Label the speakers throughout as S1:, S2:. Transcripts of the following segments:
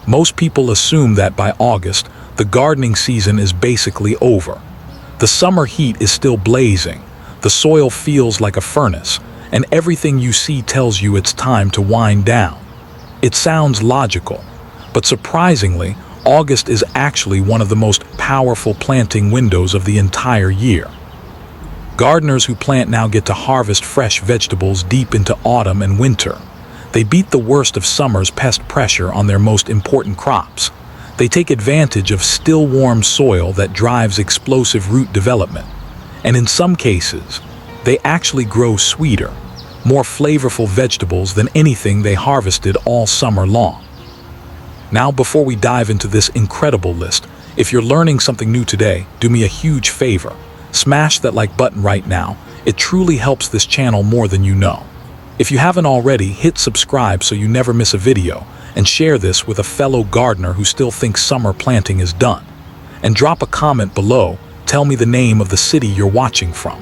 S1: Most people assume that by August, the gardening season is basically over. The summer heat is still blazing, the soil feels like a furnace, and everything you see tells you it's time to wind down. It sounds logical, but surprisingly, August is actually one of the most powerful planting windows of the entire year. Gardeners who plant now get to harvest fresh vegetables deep into autumn and winter. They beat the worst of summer's pest pressure on their most important crops. They take advantage of still warm soil that drives explosive root development. And in some cases, they actually grow sweeter, more flavorful vegetables than anything they harvested all summer long. Now, before we dive into this incredible list, if you're learning something new today, do me a huge favor. Smash that like button right now. It truly helps this channel more than you know. If you haven't already, hit subscribe so you never miss a video, and share this with a fellow gardener who still thinks summer planting is done. And drop a comment below, tell me the name of the city you're watching from.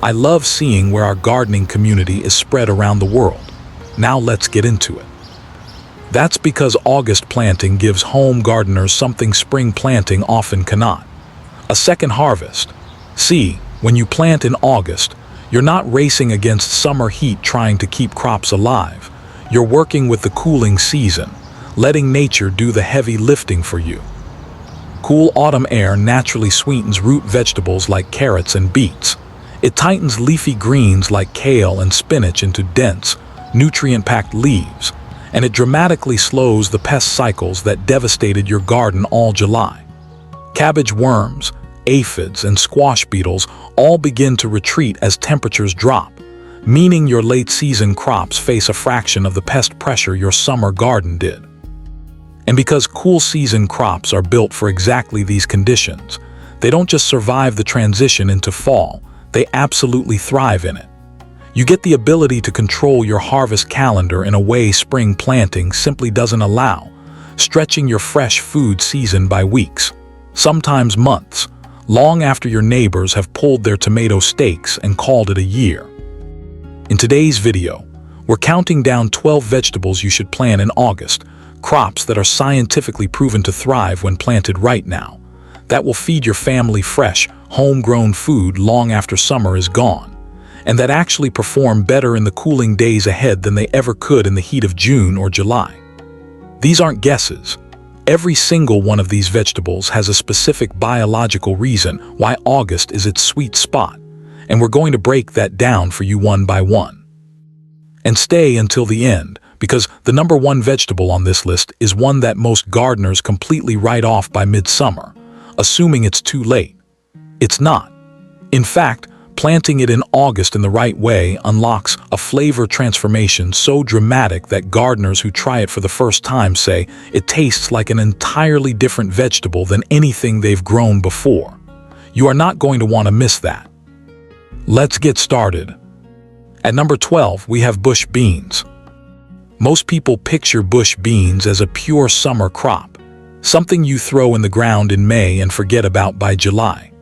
S1: I love seeing where our gardening community is spread around the world. Now let's get into it. That's because August planting gives home gardeners something spring planting often cannot: a second harvest. See, when you plant in August, you're not racing against summer heat trying to keep crops alive. You're working with the cooling season, letting nature do the heavy lifting for you. Cool autumn air naturally sweetens root vegetables like carrots and beets. It tightens leafy greens like kale and spinach into dense, nutrient-packed leaves, and it dramatically slows the pest cycles that devastated your garden all July. Cabbage worms, aphids, and squash beetles all begin to retreat as temperatures drop, meaning your late-season crops face a fraction of the pest pressure your summer garden did. And because cool-season crops are built for exactly these conditions, they don't just survive the transition into fall, they absolutely thrive in it. You get the ability to control your harvest calendar in a way spring planting simply doesn't allow, stretching your fresh food season by weeks, sometimes months, long after your neighbors have pulled their tomato stakes and called it a year. In today's video, we're counting down 12 vegetables you should plant in August, crops that are scientifically proven to thrive when planted right now, that will feed your family fresh, homegrown food long after summer is gone, and that actually perform better in the cooling days ahead than they ever could in the heat of June or July. These aren't guesses. Every single one of these vegetables has a specific biological reason why August is its sweet spot, and we're going to break that down for you one by one. And stay until the end, because the number one vegetable on this list is one that most gardeners completely write off by midsummer, assuming it's too late. It's not. In fact, planting it in August in the right way unlocks a flavor transformation so dramatic that gardeners who try it for the first time say it tastes like an entirely different vegetable than anything they've grown before. You are not going to want to miss that. Let's get started. At number 12, we have bush beans. Most people picture bush beans as a pure summer crop, something you throw in the ground in May and forget about by July.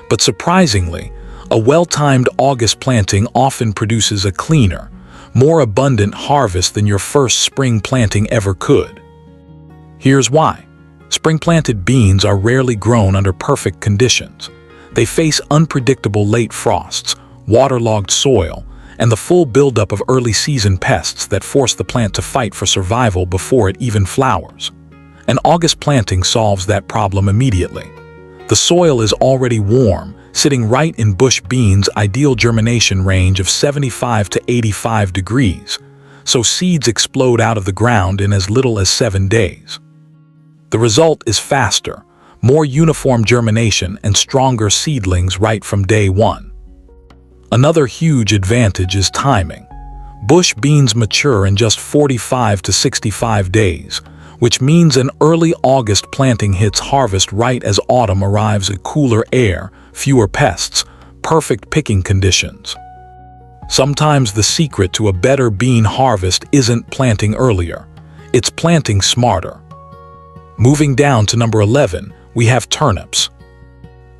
S1: But surprisingly, a well-timed August planting often produces a cleaner, more abundant harvest than your first spring planting ever could. Here's why. Spring-planted beans are rarely grown under perfect conditions. They face unpredictable late frosts, waterlogged soil, and the full buildup of early-season pests that force the plant to fight for survival before it even flowers. An August planting solves that problem immediately. The soil is already warm, sitting right in bush beans' ideal germination range of 75 to 85 degrees, so seeds explode out of the ground in as little as 7 days. The result is faster, more uniform germination and stronger seedlings right from day one. Another huge advantage is timing. Bush beans mature in just 45 to 65 days, which means an early August planting hits harvest right as autumn arrives at cooler air, fewer pests, perfect picking conditions. Sometimes the secret to a better bean harvest isn't planting earlier, it's planting smarter. Moving down to number 11, we have turnips.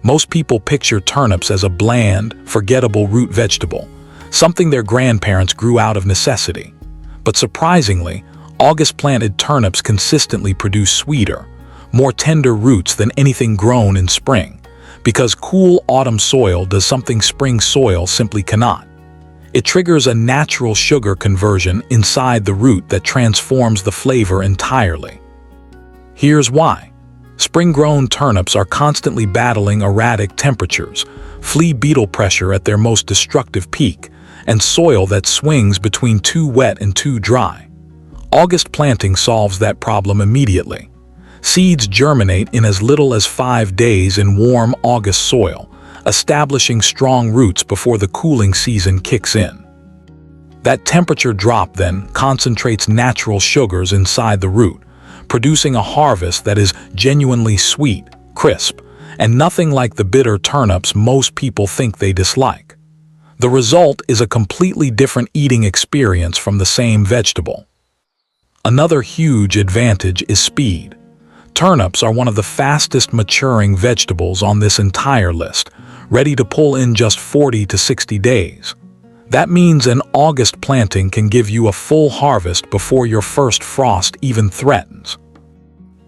S1: Most people picture turnips as a bland, forgettable root vegetable, something their grandparents grew out of necessity. But surprisingly, August-planted turnips consistently produce sweeter, more tender roots than anything grown in spring, because cool autumn soil does something spring soil simply cannot. It triggers a natural sugar conversion inside the root that transforms the flavor entirely. Here's why. Spring-grown turnips are constantly battling erratic temperatures, flea beetle pressure at their most destructive peak, and soil that swings between too wet and too dry. August planting solves that problem immediately. Seeds germinate in as little as 5 days in warm August soil, establishing strong roots before the cooling season kicks in. That temperature drop then concentrates natural sugars inside the root, producing a harvest that is genuinely sweet, crisp, and nothing like the bitter turnips most people think they dislike. The result is a completely different eating experience from the same vegetable. Another huge advantage is speed. Turnips are one of the fastest maturing vegetables on this entire list, ready to pull in just 40 to 60 days. That means an August planting can give you a full harvest before your first frost even threatens.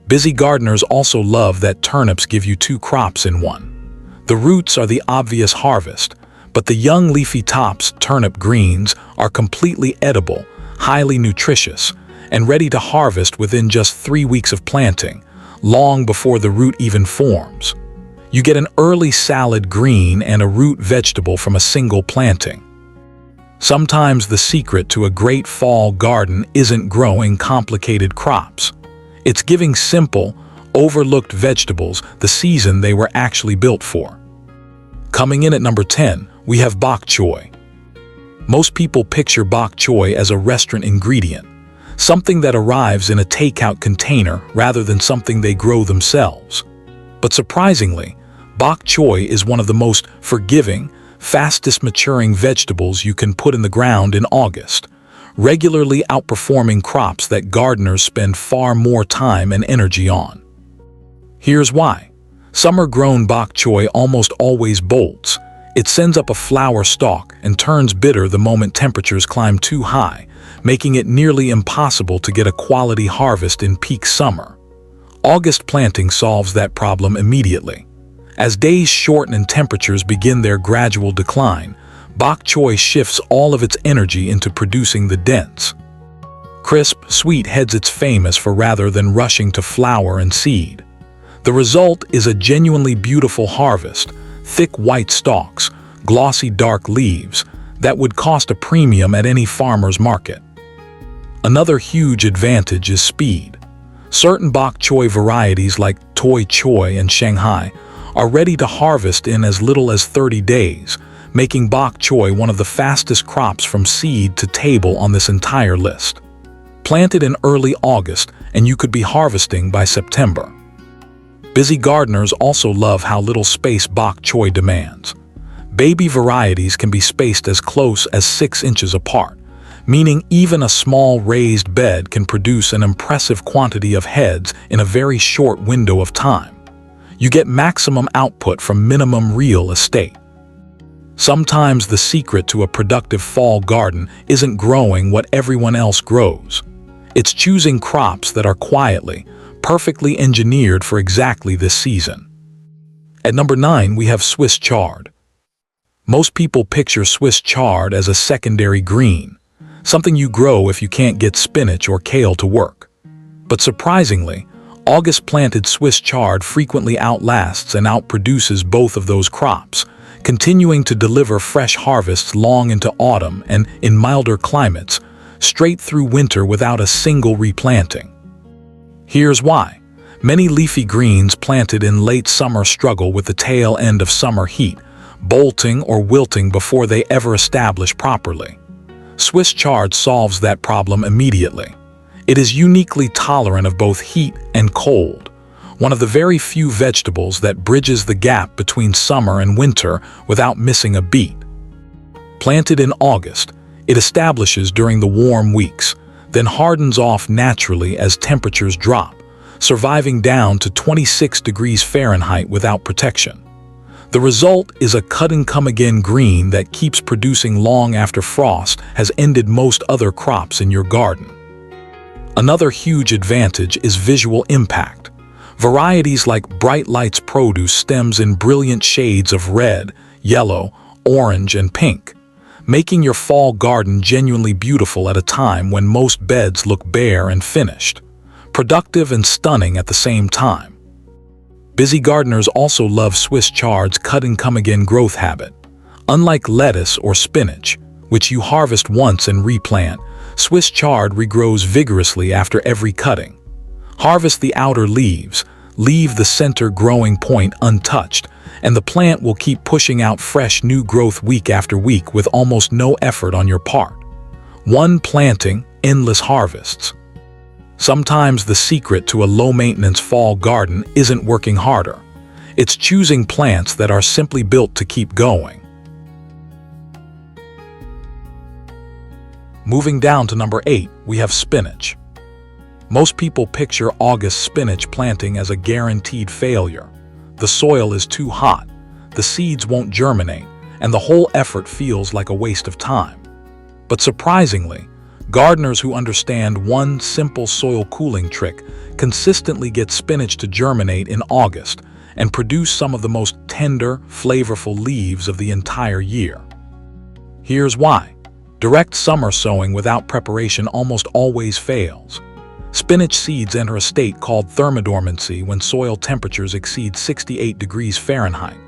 S1: Busy gardeners also love that turnips give you 2 crops in one. The roots are the obvious harvest, but the young leafy tops, turnip greens, are completely edible, highly nutritious, and ready to harvest within just 3 weeks of planting, long before the root even forms. You get an early salad green and a root vegetable from a single planting. Sometimes the secret to a great fall garden isn't growing complicated crops. It's giving simple, overlooked vegetables the season they were actually built for. Coming in at number 10, we have Bok Choy. Most people picture Bok Choy as a restaurant ingredient, something that arrives in a takeout container rather than something they grow themselves. But surprisingly, Bok Choy is one of the most forgiving, fastest maturing vegetables you can put in the ground in August, regularly outperforming crops that gardeners spend far more time and energy on. Here's why. Summer-grown bok choy almost always bolts. It sends up a flower stalk and turns bitter the moment temperatures climb too high, making it nearly impossible to get a quality harvest in peak summer. August planting solves that problem immediately. As days shorten and temperatures begin their gradual decline, bok choy shifts all of its energy into producing the dense, crisp, sweet heads it's famous for rather than rushing to flower and seed. The result is a genuinely beautiful harvest, thick white stalks, glossy dark leaves, that would cost a premium at any farmer's market. Another huge advantage is speed. Certain bok choy varieties like Toi Choy and Shanghai are ready to harvest in as little as 30 days, making bok choy one of the fastest crops from seed to table on this entire list. Planted in early August, and you could be harvesting by September. Busy gardeners also love how little space bok choy demands. Baby varieties can be spaced as close as 6 inches apart, meaning even a small raised bed can produce an impressive quantity of heads in a very short window of time. You get maximum output from minimum real estate. Sometimes the secret to a productive fall garden isn't growing what everyone else grows. It's choosing crops that are quietly, perfectly engineered for exactly this season. At number 9, we have Swiss chard. Most people picture Swiss chard as a secondary green, something you grow if you can't get spinach or kale to work. But surprisingly, August-planted Swiss chard frequently outlasts and outproduces both of those crops, continuing to deliver fresh harvests long into autumn and, in milder climates, straight through winter without a single replanting. Here's why. Many leafy greens planted in late summer struggle with the tail end of summer heat, bolting or wilting before they ever establish properly. Swiss chard solves that problem immediately. It is uniquely tolerant of both heat and cold, one of the very few vegetables that bridges the gap between summer and winter without missing a beat. Planted in August, it establishes during the warm weeks, then hardens off naturally as temperatures drop, surviving down to 26 degrees Fahrenheit without protection. The result is a cut-and-come-again green that keeps producing long after frost has ended most other crops in your garden. Another huge advantage is visual impact. Varieties like Bright Lights produce stems in brilliant shades of red, yellow, orange, and pink, making your fall garden genuinely beautiful at a time when most beds look bare and finished, productive and stunning at the same time. Busy gardeners also love Swiss chard's cut-and-come-again growth habit. Unlike lettuce or spinach, which you harvest once and replant, Swiss chard regrows vigorously after every cutting. Harvest the outer leaves, leave the center growing point untouched, and the plant will keep pushing out fresh new growth week after week with almost no effort on your part. One planting, endless harvests. Sometimes the secret to a low-maintenance fall garden isn't working harder. It's choosing plants that are simply built to keep going. Moving down to number 8, we have spinach. Most people picture August spinach planting as a guaranteed failure. The soil is too hot, the seeds won't germinate, and the whole effort feels like a waste of time. But surprisingly, gardeners who understand one simple soil cooling trick consistently get spinach to germinate in August and produce some of the most tender, flavorful leaves of the entire year. Here's why. Direct summer sowing without preparation almost always fails. Spinach seeds enter a state called thermodormancy when soil temperatures exceed 68 degrees Fahrenheit.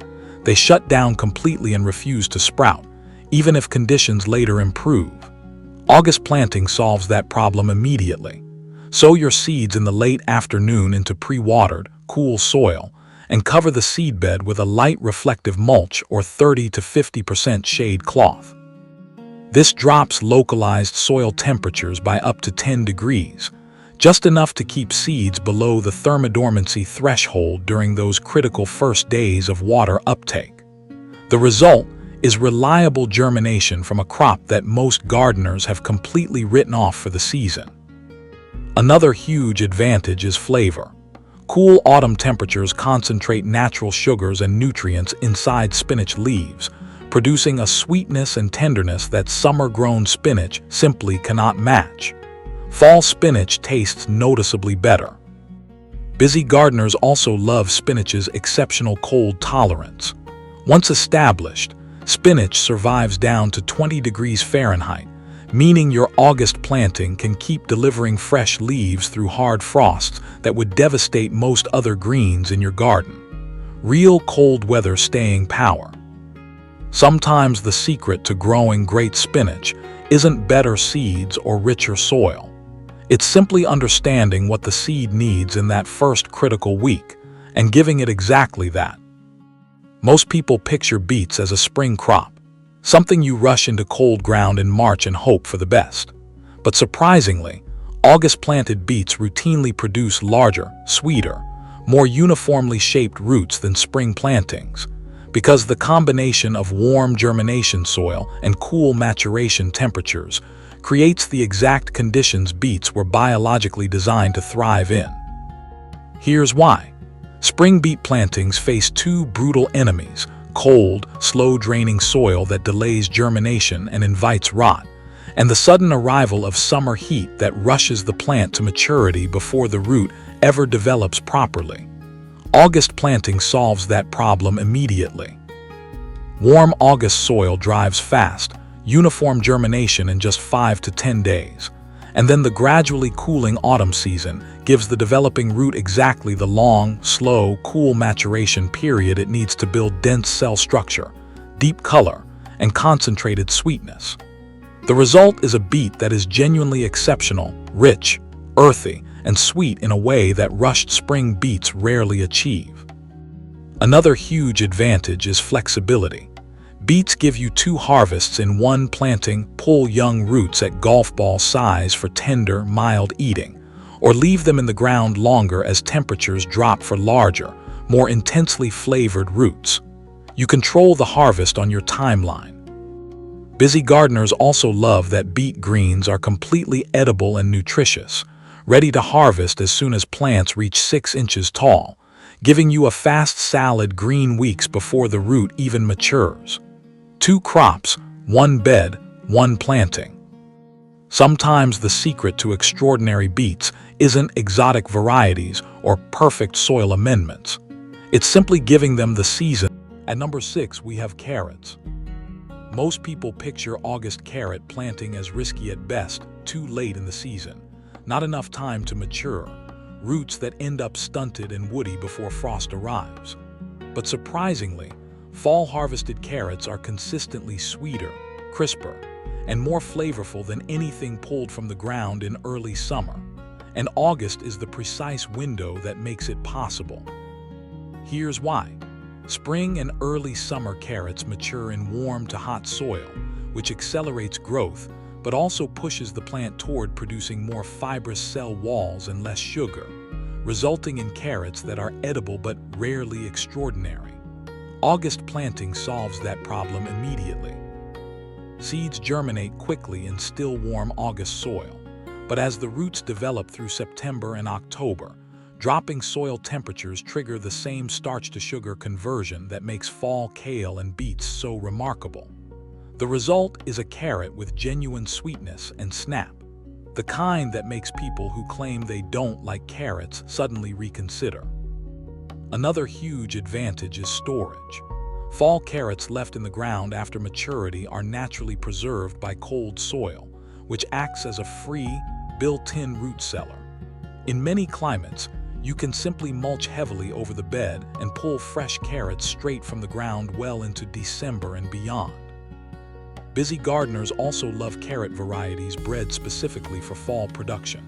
S1: They shut down completely and refuse to sprout, even if conditions later improve. August planting solves that problem immediately. Sow your seeds in the late afternoon into pre-watered, cool soil, and cover the seedbed with a light reflective mulch or 30 to 50% shade cloth. This drops localized soil temperatures by up to 10 degrees, just enough to keep seeds below the thermodormancy threshold during those critical first days of water uptake. The result is reliable germination from a crop that most gardeners have completely written off for the season. Another huge advantage is flavor. Cool autumn temperatures concentrate natural sugars and nutrients inside spinach leaves, producing a sweetness and tenderness that summer-grown spinach simply cannot match. Fall spinach tastes noticeably better. Busy gardeners also love spinach's exceptional cold tolerance. Once established, spinach survives down to 20 degrees Fahrenheit, meaning your August planting can keep delivering fresh leaves through hard frosts that would devastate most other greens in your garden. Real cold weather staying power. Sometimes the secret to growing great spinach isn't better seeds or richer soil. It's simply understanding what the seed needs in that first critical week and giving it exactly that. Most people picture beets as a spring crop, something you rush into cold ground in March and hope for the best. But surprisingly, August-planted beets routinely produce larger, sweeter, more uniformly shaped roots than spring plantings, because the combination of warm germination soil and cool maturation temperatures creates the exact conditions beets were biologically designed to thrive in. Here's why. Spring beet plantings face two brutal enemies: cold, slow-draining soil that delays germination and invites rot, and the sudden arrival of summer heat that rushes the plant to maturity before the root ever develops properly. August planting solves that problem immediately. Warm August soil drives fast, uniform germination in just 5 to 10 days, and then the gradually cooling autumn season gives the developing root exactly the long, slow, cool maturation period it needs to build dense cell structure, deep color, and concentrated sweetness. The result is a beet that is genuinely exceptional, rich, earthy, and sweet in a way that rushed spring beets rarely achieve. Another huge advantage is flexibility. Beets give you two harvests in one planting. Pull young roots at golf ball size for tender, mild eating, or leave them in the ground longer as temperatures drop for larger, more intensely flavored roots. You control the harvest on your timeline. Busy gardeners also love that beet greens are completely edible and nutritious, ready to harvest as soon as plants reach 6 inches tall, giving you a fast salad green weeks before the root even matures. 2 crops, 1 bed, 1 planting. Sometimes the secret to extraordinary beets isn't exotic varieties or perfect soil amendments. It's simply giving them the season. At number 6, we have carrots. Most people picture August carrot planting as risky at best, too late in the season. Not enough time to mature, roots that end up stunted and woody before frost arrives. But surprisingly, fall harvested carrots are consistently sweeter, crisper, and more flavorful than anything pulled from the ground in early summer. And August is the precise window that makes it possible. Here's why. Spring and early summer carrots mature in warm to hot soil, which accelerates growth, but also pushes the plant toward producing more fibrous cell walls and less sugar, resulting in carrots that are edible but rarely extraordinary. August planting solves that problem immediately. Seeds germinate quickly in still warm August soil, but as the roots develop through September and October, dropping soil temperatures trigger the same starch-to-sugar conversion that makes fall kale and beets so remarkable. The result is a carrot with genuine sweetness and snap, the kind that makes people who claim they don't like carrots suddenly reconsider. Another huge advantage is storage. Fall carrots left in the ground after maturity are naturally preserved by cold soil, which acts as a free, built-in root cellar. In many climates, you can simply mulch heavily over the bed and pull fresh carrots straight from the ground well into December and beyond. Busy gardeners also love carrot varieties bred specifically for fall production.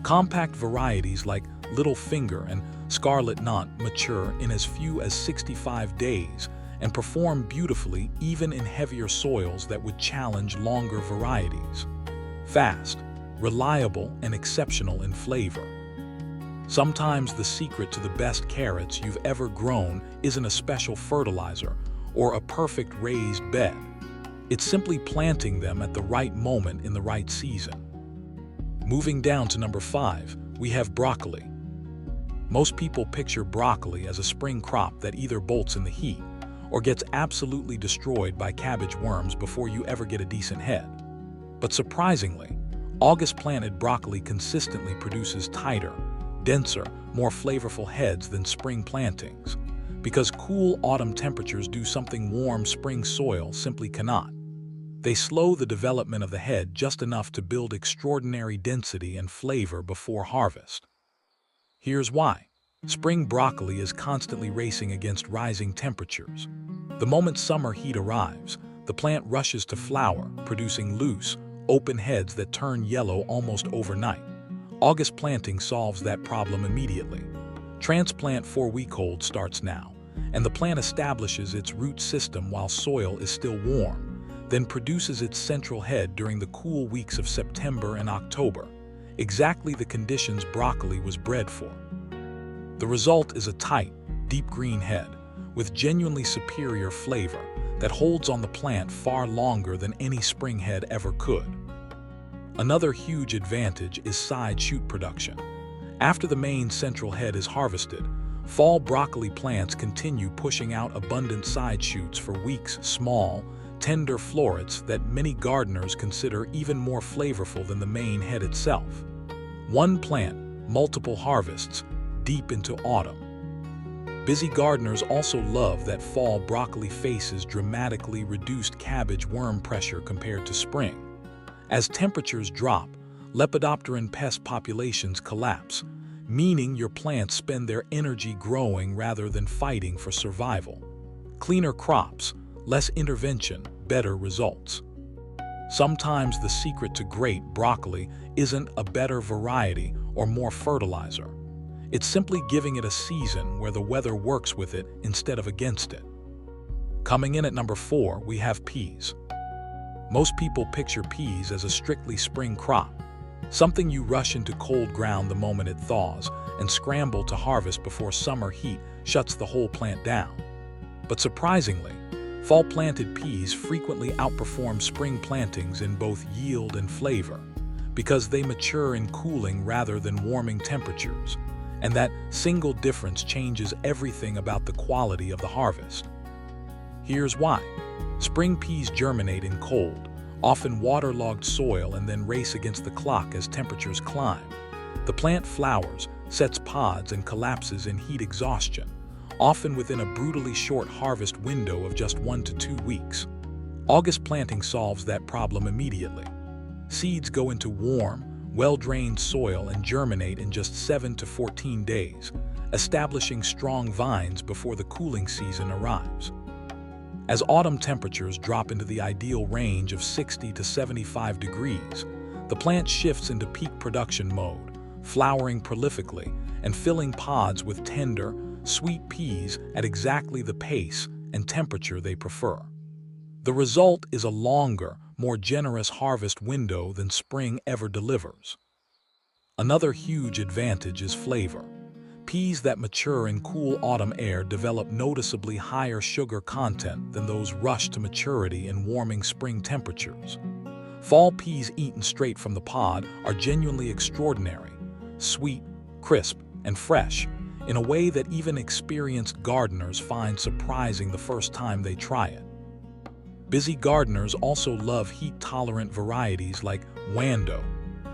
S1: Compact varieties like Little Finger and Scarlet Knot mature in as few as 65 days and perform beautifully even in heavier soils that would challenge longer varieties. Fast, reliable, and exceptional in flavor. Sometimes the secret to the best carrots you've ever grown isn't a special fertilizer or a perfect raised bed. It's simply planting them at the right moment in the right season. Moving down to number 5, we have broccoli. Most people picture broccoli as a spring crop that either bolts in the heat or gets absolutely destroyed by cabbage worms before you ever get a decent head. But surprisingly, August-planted broccoli consistently produces tighter, denser, more flavorful heads than spring plantings, because cool autumn temperatures do something warm spring soil simply cannot. They slow the development of the head just enough to build extraordinary density and flavor before harvest. Here's why. Spring broccoli is constantly racing against rising temperatures. The moment summer heat arrives, the plant rushes to flower, producing loose, open heads that turn yellow almost overnight. August planting solves that problem immediately. Transplant 4-week-old starts now, and the plant establishes its root system while soil is still warm, then produces its central head during the cool weeks of September and October, exactly the conditions broccoli was bred for. The result is a tight, deep green head with genuinely superior flavor that holds on the plant far longer than any spring head ever could. Another huge advantage is side shoot production. After the main central head is harvested, fall broccoli plants continue pushing out abundant side shoots for weeks, small, tender florets that many gardeners consider even more flavorful than the main head itself. One plant, multiple harvests, deep into autumn. Busy gardeners also love that fall broccoli faces dramatically reduced cabbage worm pressure compared to spring. As temperatures drop, lepidopteran pest populations collapse, meaning your plants spend their energy growing rather than fighting for survival. Cleaner crops, less intervention, better results. Sometimes the secret to great broccoli isn't a better variety or more fertilizer. It's simply giving it a season where the weather works with it instead of against it. Coming in at number 4, we have peas. Most people picture peas as a strictly spring crop, something you rush into cold ground the moment it thaws and scramble to harvest before summer heat shuts the whole plant down. But surprisingly, fall-planted peas frequently outperform spring plantings in both yield and flavor because they mature in cooling rather than warming temperatures, and that single difference changes everything about the quality of the harvest. Here's why. Spring peas germinate in cold, often waterlogged soil, and then race against the clock as temperatures climb. The plant flowers, sets pods, and collapses in heat exhaustion, often within a brutally short harvest window of just 1 to 2 weeks. August planting solves that problem immediately. Seeds go into warm, well-drained soil and germinate in just 7 to 14 days, establishing strong vines before the cooling season arrives. As autumn temperatures drop into the ideal range of 60 to 75 degrees, the plant shifts into peak production mode, flowering prolifically and filling pods with tender, sweet peas at exactly the pace and temperature they prefer. The result is a longer, more generous harvest window than spring ever delivers. Another huge advantage is flavor. Peas that mature in cool autumn air develop noticeably higher sugar content than those rushed to maturity in warming spring temperatures. Fall peas eaten straight from the pod are genuinely extraordinary, sweet, crisp, and fresh, in a way that even experienced gardeners find surprising the first time they try it. Busy gardeners also love heat-tolerant varieties like Wando,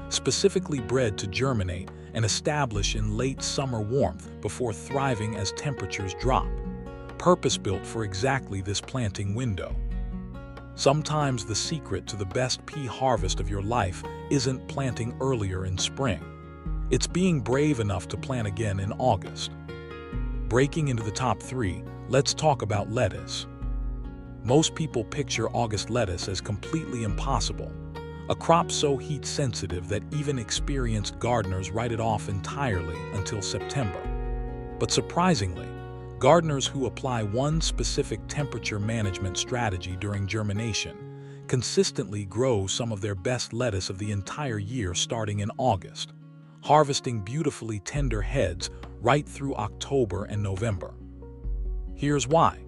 S1: specifically bred to germinate and establish in late summer warmth before thriving as temperatures drop, purpose-built for exactly this planting window. Sometimes the secret to the best pea harvest of your life isn't planting earlier in spring. It's being brave enough to plant again in August. Breaking into the top 3, let's talk about lettuce. Most people picture August lettuce as completely impossible, a crop so heat-sensitive that even experienced gardeners write it off entirely until September. But surprisingly, gardeners who apply one specific temperature management strategy during germination consistently grow some of their best lettuce of the entire year starting in August, harvesting beautifully tender heads right through October and November. Here's why.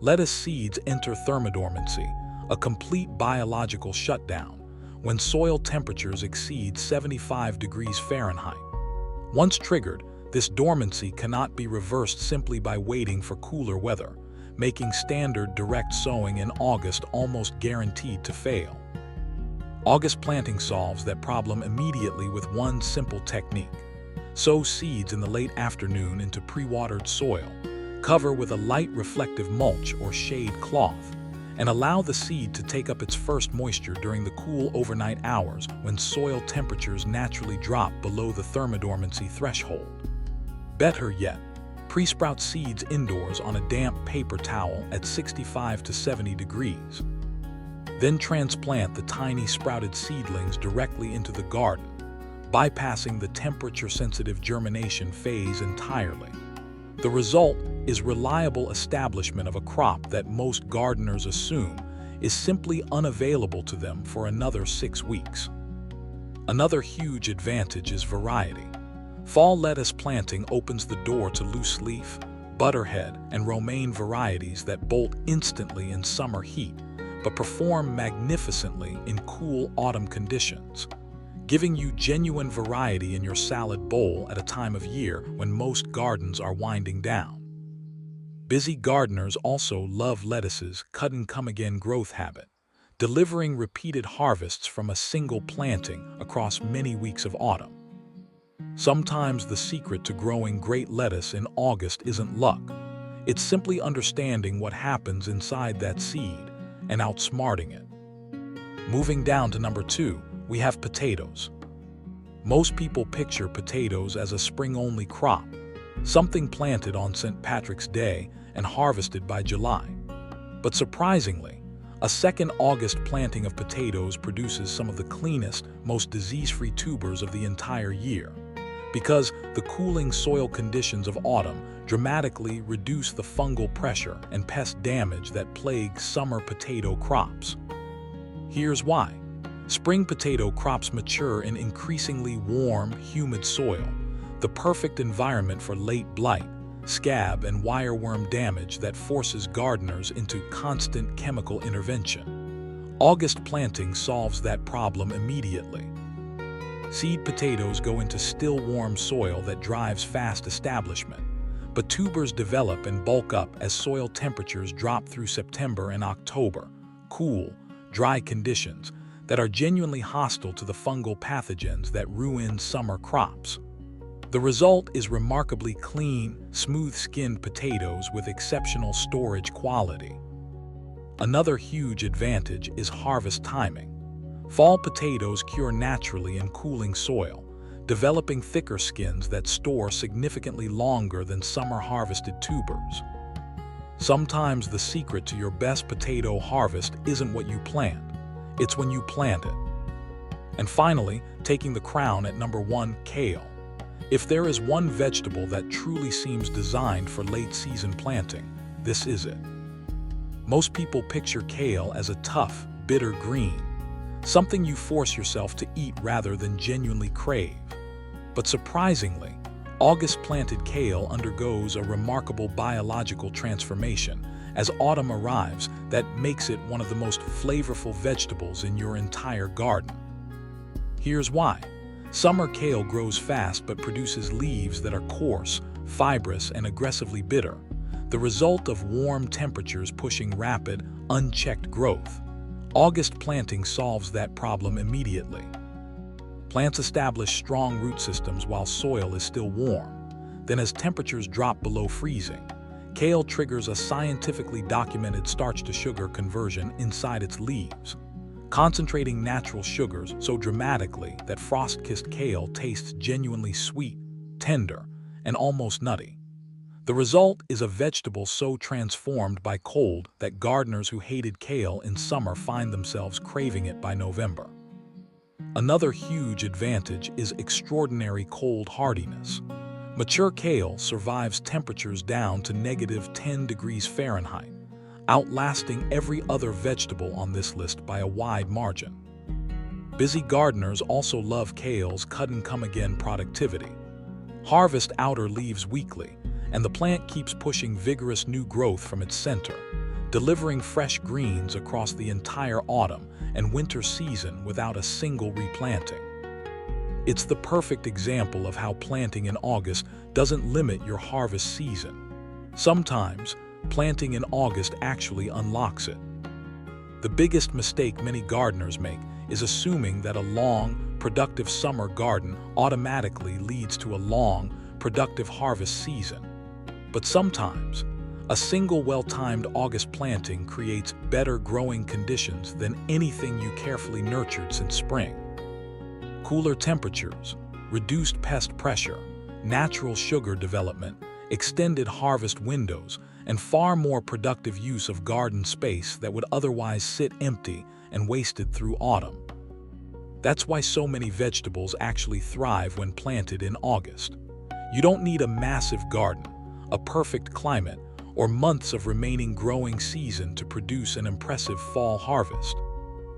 S1: Lettuce seeds enter thermodormancy, a complete biological shutdown, when soil temperatures exceed 75 degrees Fahrenheit. Once triggered, this dormancy cannot be reversed simply by waiting for cooler weather, making standard direct sowing in August almost guaranteed to fail. August planting solves that problem immediately with one simple technique. Sow seeds in the late afternoon into pre-watered soil, cover with a light reflective mulch or shade cloth, and allow the seed to take up its first moisture during the cool overnight hours when soil temperatures naturally drop below the thermodormancy threshold. Better yet, pre-sprout seeds indoors on a damp paper towel at 65 to 70 degrees. Then transplant the tiny sprouted seedlings directly into the garden, bypassing the temperature-sensitive germination phase entirely. The result is reliable establishment of a crop that most gardeners assume is simply unavailable to them for another 6 weeks. Another huge advantage is variety. Fall lettuce planting opens the door to loose leaf, butterhead, and romaine varieties that bolt instantly in summer heat, but perform magnificently in cool autumn conditions, giving you genuine variety in your salad bowl at a time of year when most gardens are winding down. Busy gardeners also love lettuce's cut-and-come-again growth habit, delivering repeated harvests from a single planting across many weeks of autumn. Sometimes the secret to growing great lettuce in August isn't luck. It's simply understanding what happens inside that seed and outsmarting it. Moving down to number 2, we have potatoes. Most people picture potatoes as a spring-only crop, something planted on St. Patrick's Day and harvested by July. But surprisingly, a second August planting of potatoes produces some of the cleanest, most disease-free tubers of the entire year, because the cooling soil conditions of autumn dramatically reduce the fungal pressure and pest damage that plague summer potato crops. Here's why. Spring potato crops mature in increasingly warm, humid soil, the perfect environment for late blight, scab, and wireworm damage that forces gardeners into constant chemical intervention. August planting solves that problem immediately. Seed potatoes go into still warm soil that drives fast establishment, but tubers develop and bulk up as soil temperatures drop through September and October, cool, dry conditions that are genuinely hostile to the fungal pathogens that ruin summer crops. The result is remarkably clean, smooth-skinned potatoes with exceptional storage quality. Another huge advantage is harvest timing. Fall potatoes cure naturally in cooling soil, developing thicker skins that store significantly longer than summer-harvested tubers. Sometimes the secret to your best potato harvest isn't what you plant, it's when you plant it. And finally, taking the crown at number 1, kale. If there is one vegetable that truly seems designed for late-season planting, this is it. Most people picture kale as a tough, bitter green, something you force yourself to eat rather than genuinely crave. But surprisingly, August-planted kale undergoes a remarkable biological transformation as autumn arrives that makes it one of the most flavorful vegetables in your entire garden. Here's why. Summer kale grows fast but produces leaves that are coarse, fibrous, and aggressively bitter, the result of warm temperatures pushing rapid, unchecked growth. August planting solves that problem immediately. Plants establish strong root systems while soil is still warm. Then as temperatures drop below freezing, kale triggers a scientifically documented starch-to-sugar conversion inside its leaves, concentrating natural sugars so dramatically that frost-kissed kale tastes genuinely sweet, tender, and almost nutty. The result is a vegetable so transformed by cold that gardeners who hated kale in summer find themselves craving it by November. Another huge advantage is extraordinary cold hardiness. Mature kale survives temperatures down to -10 degrees Fahrenheit, outlasting every other vegetable on this list by a wide margin. Busy gardeners also love kale's cut-and-come-again productivity. Harvest outer leaves weekly, and the plant keeps pushing vigorous new growth from its center, delivering fresh greens across the entire autumn and winter season without a single replanting. It's the perfect example of how planting in August doesn't limit your harvest season. Sometimes, planting in August actually unlocks it. The biggest mistake many gardeners make is assuming that a long, productive summer garden automatically leads to a long, productive harvest season. But sometimes, a single well-timed August planting creates better growing conditions than anything you carefully nurtured since spring. Cooler temperatures, reduced pest pressure, natural sugar development, extended harvest windows, and far more productive use of garden space that would otherwise sit empty and wasted through autumn. That's why so many vegetables actually thrive when planted in August. You don't need a massive garden, a perfect climate, or months of remaining growing season to produce an impressive fall harvest.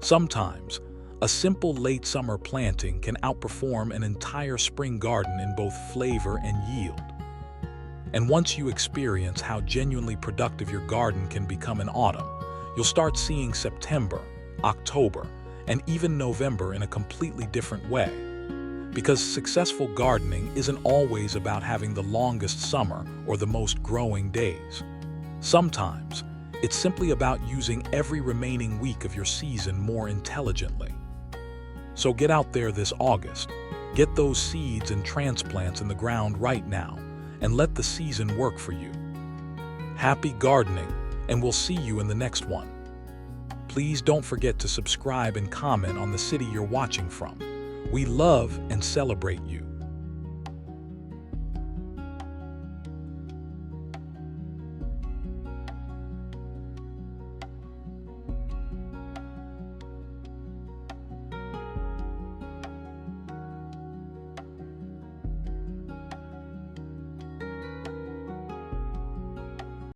S1: Sometimes, a simple late summer planting can outperform an entire spring garden in both flavor and yield. And once you experience how genuinely productive your garden can become in autumn, you'll start seeing September, October, and even November in a completely different way. Because successful gardening isn't always about having the longest summer or the most growing days. Sometimes, it's simply about using every remaining week of your season more intelligently. So get out there this August, get those seeds and transplants in the ground right now, and let the season work for you. Happy gardening, and we'll see you in the next one. Please don't forget to subscribe and comment on the city you're watching from. We love and celebrate you.